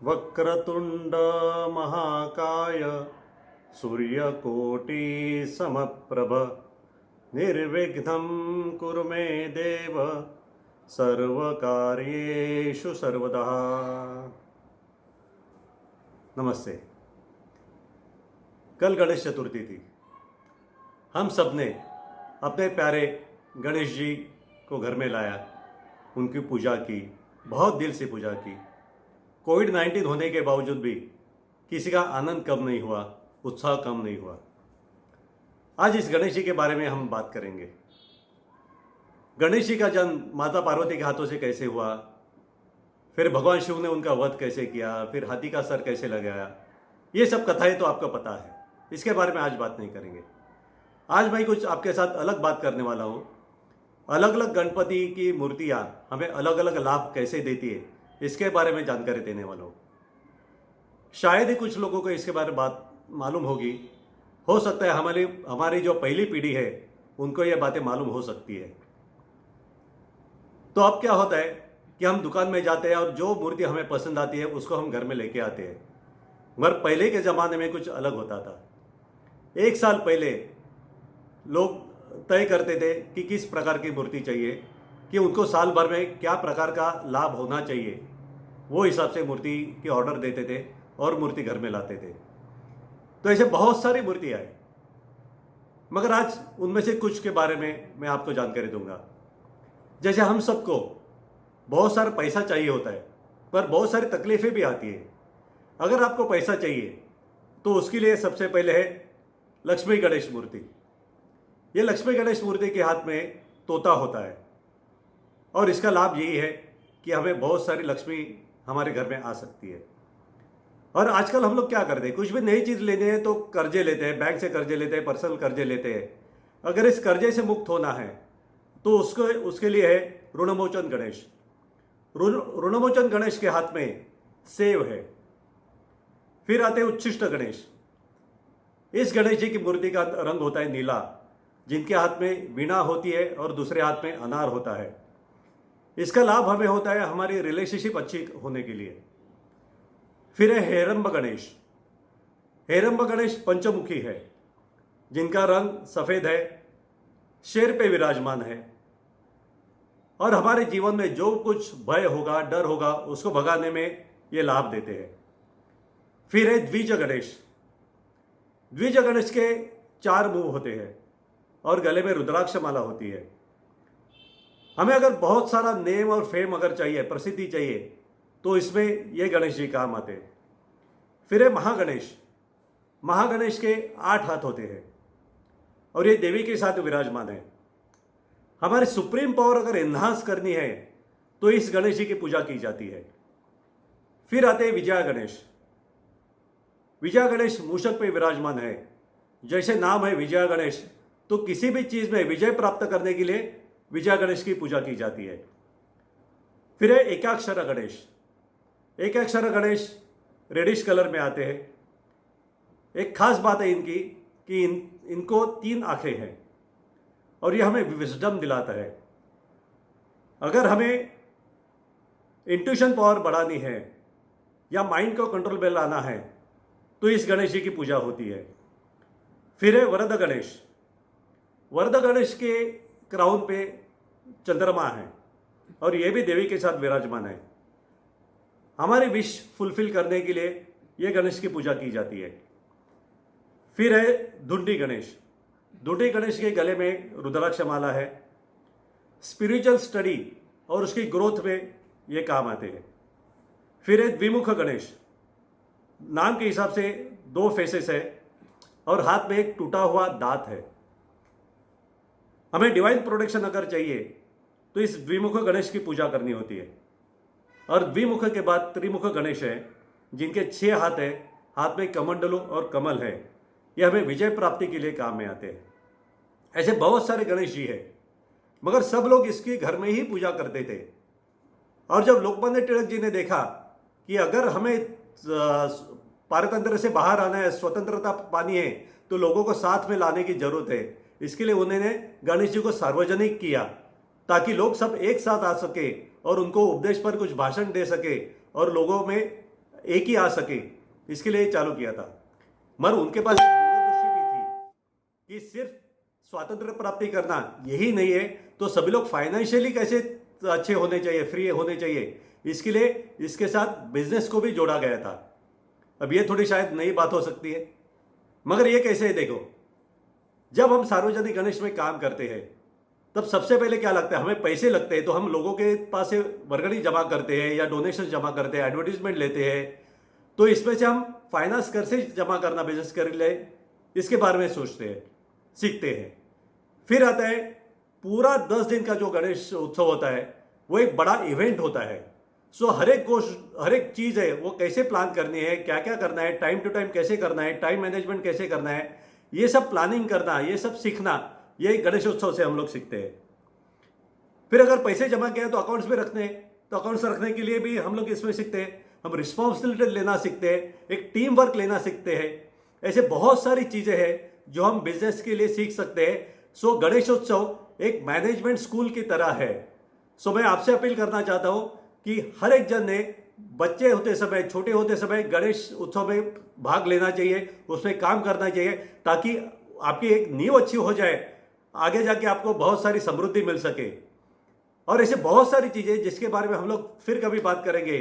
वक्रतुंड महाकाय सूर्यकोटि समप्रभ निर्विघ्नं कुरु मे देव सर्वकार्येषु सर्वदा। नमस्ते। कल गणेश चतुर्थी थी। हम सब ने अपने प्यारे गणेश जी को घर में लाया, उनकी पूजा की, बहुत दिल से पूजा की। कोविड-19 होने के बावजूद भी किसी का आनंद कम नहीं हुआ, उत्साह कम नहीं हुआ। आज इस गणेश जी के बारे में हम बात करेंगे। गणेश जी का जन्म माता पार्वती के हाथों से कैसे हुआ, फिर भगवान शिव ने उनका वध कैसे किया, फिर हाथी का सर कैसे लगाया, ये सब कथाएं तो आपको पता है। इसके बारे में आज बात नहीं करेंगे। आज मैं कुछ आपके साथ अलग बात करने वाला हूँ। अलग अलग गणपति की मूर्तियाँ हमें अलग अलग लाभ कैसे देती है, इसके बारे में जानकारी देने वाला हूँ। शायद ही कुछ लोगों को इसके बारे में बात मालूम होगी। हो सकता है हमारी जो पहली पीढ़ी है उनको ये बातें मालूम हो सकती है। तो अब क्या होता है कि हम दुकान में जाते हैं और जो मूर्ति हमें पसंद आती है उसको हम घर में लेके आते हैं। मगर पहले के ज़माने में कुछ अलग होता था। एक साल पहले लोग तय करते थे कि किस प्रकार की मूर्ति चाहिए, कि उनको साल भर में क्या प्रकार का लाभ होना चाहिए, वो हिसाब से मूर्ति के ऑर्डर देते थे और मूर्ति घर में लाते थे। तो ऐसे बहुत सारी मूर्तियाँ हैं, मगर आज उनमें से कुछ के बारे में मैं आपको जानकारी दूंगा। जैसे हम सबको बहुत सारा पैसा चाहिए होता है, पर बहुत सारी तकलीफें भी आती है। अगर आपको पैसा चाहिए तो उसके लिए सबसे पहले है लक्ष्मी गणेश मूर्ति। ये लक्ष्मी गणेश मूर्ति के हाथ में तोता होता है और इसका लाभ यही है कि हमें बहुत सारी लक्ष्मी हमारे घर में आ सकती है। और आजकल हम लोग क्या करते हैं, कुछ भी नई चीज़ लेने हैं तो कर्जे लेते हैं, बैंक से कर्जे लेते हैं, पर्सनल कर्जे लेते हैं। अगर इस कर्जे से मुक्त होना है तो उसके लिए है ऋणमोचन गणेश। ऋणमोचन गणेश के हाथ में सेव है। फिर आते हैं उच्छिष्ट गणेश। इस गणेश जी की मूर्ति का रंग होता है नीला, जिनके हाथ में वीणा होती है और दूसरे हाथ में अनार होता है। इसका लाभ हमें होता है हमारी रिलेशनशिप अच्छी होने के लिए। फिर है हेरंब गणेश। हेरंब गणेश पंचमुखी है, जिनका रंग सफेद है, शेर पे विराजमान है और हमारे जीवन में जो कुछ भय होगा, डर होगा, उसको भगाने में ये लाभ देते हैं। फिर है द्विज गणेश। द्विज गणेश के 4 मुंह होते हैं और गले में रुद्राक्ष माला होती है। हमें अगर बहुत सारा नेम और फेम अगर चाहिए, प्रसिद्धि चाहिए, तो इसमें ये गणेश जी काम आते हैं। फिर है महागणेश। महागणेश के 8 हाथ होते हैं और ये देवी के साथ विराजमान है। हमारी सुप्रीम पावर अगर एनहांस करनी है तो इस गणेश जी की पूजा की जाती है। फिर आते हैं विजया गणेश। विजया गणेश मूषक पे विराजमान है। जैसे नाम है विजया गणेश, तो किसी भी चीज में विजय प्राप्त करने के लिए विजया गणेश की पूजा की जाती है। फिर है एकाक्षर गणेश। एकाक्षर गणेश रेडिश कलर में आते हैं। एक खास बात है इनकी कि इनको 3 आंखें हैं और यह हमें विजडम दिलाता है। अगर हमें इंट्यूशन पावर बढ़ानी है या माइंड को कंट्रोल में लाना है तो इस गणेश जी की पूजा होती है। फिर है वरद गणेश। वरद गणेश के क्राउन पे चंद्रमा है और यह भी देवी के साथ विराजमान है। हमारी विश फुलफिल करने के लिए यह गणेश की पूजा की जाती है। फिर है धुंडी गणेश। धुंडी गणेश के गले में रुद्राक्ष माला है। स्पिरिचुअल स्टडी और उसकी ग्रोथ में ये काम आते हैं। फिर है द्विमुख गणेश। नाम के हिसाब से 2 फेसेस है और हाथ में एक टूटा हुआ दांत है। हमें डिवाइन प्रोटेक्शन अगर चाहिए तो इस द्विमुख गणेश की पूजा करनी होती है। और द्विमुख के बाद त्रिमुख गणेश है, जिनके 6 हाथ है, हाथ में कमंडलू और कमल है। यह हमें विजय प्राप्ति के लिए काम में आते हैं। ऐसे बहुत सारे गणेश जी है, मगर सब लोग इसकी घर में ही पूजा करते थे। और जब लोकमान्य तिलक जी ने देखा कि अगर हमें पारतंत्र से बाहर आना है, स्वतंत्रता पानी है, तो लोगों को साथ में लाने की जरूरत है। इसके लिए उन्होंने गणेश जी को सार्वजनिक किया ताकि लोग सब एक साथ आ सके और उनको उपदेश पर कुछ भाषण दे सके और लोगों में एक ही आ सके, इसके लिए चालू किया था। मगर उनके पास एक दूरदृष्टि भी थी कि सिर्फ स्वातंत्र प्राप्ति करना यही नहीं है, तो सभी लोग फाइनेंशियली कैसे अच्छे होने चाहिए, फ्री होने चाहिए, इसके लिए इसके साथ बिजनेस को भी जोड़ा गया था। अब ये थोड़ी शायद नई बात हो सकती है, मगर ये कैसे है देखो, जब हम सार्वजनिक गणेश में काम करते हैं तब सबसे पहले क्या लगता है, हमें पैसे लगते हैं, तो हम लोगों के पास से वर्गणी जमा करते हैं या डोनेशन जमा करते हैं, एडवर्टीजमेंट लेते हैं, तो इसमें से हम फाइनेंस कैसे जमा करना बिजनेस कर ले, इसके बारे में सोचते हैं, सीखते हैं। फिर आता है पूरा 10 दिन का जो गणेश उत्सव होता है, वो एक बड़ा इवेंट होता है। सो हर एक चीज़ है वो कैसे प्लान करनी है, क्या क्या करना है, टाइम टू टाइम कैसे करना है, टाइम मैनेजमेंट कैसे करना है, ये सब प्लानिंग करना, ये सब सीखना, ये गणेश उत्सव से हम लोग सीखते हैं। फिर अगर पैसे जमा किया तो अकाउंट्स में रखने हैं, तो अकाउंट्स रखने के लिए भी हम लोग इसमें सीखते हैं, हम रिस्पॉन्सिबिलिटी लेना सीखते हैं, एक टीम वर्क लेना सीखते हैं। ऐसे बहुत सारी चीज़ें हैं जो हम बिजनेस के लिए सीख सकते हैं। सो गणेशोत्सव एक मैनेजमेंट स्कूल की तरह है। सो मैं आपसे अपील करना चाहता हूँ कि हर एक जन ने बच्चे होते समय, छोटे होते समय गणेश उत्सव में भाग लेना चाहिए, उसमें काम करना चाहिए, ताकि आपकी एक नींव अच्छी हो जाए, आगे जाके आपको बहुत सारी समृद्धि मिल सके। और ऐसे बहुत सारी चीजें जिसके बारे में हम लोग फिर कभी बात करेंगे।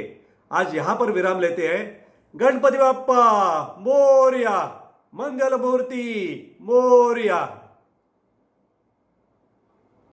आज यहां पर विराम लेते हैं। गणपति बाप्पा मोरया, मंगल मूर्ति मोरया।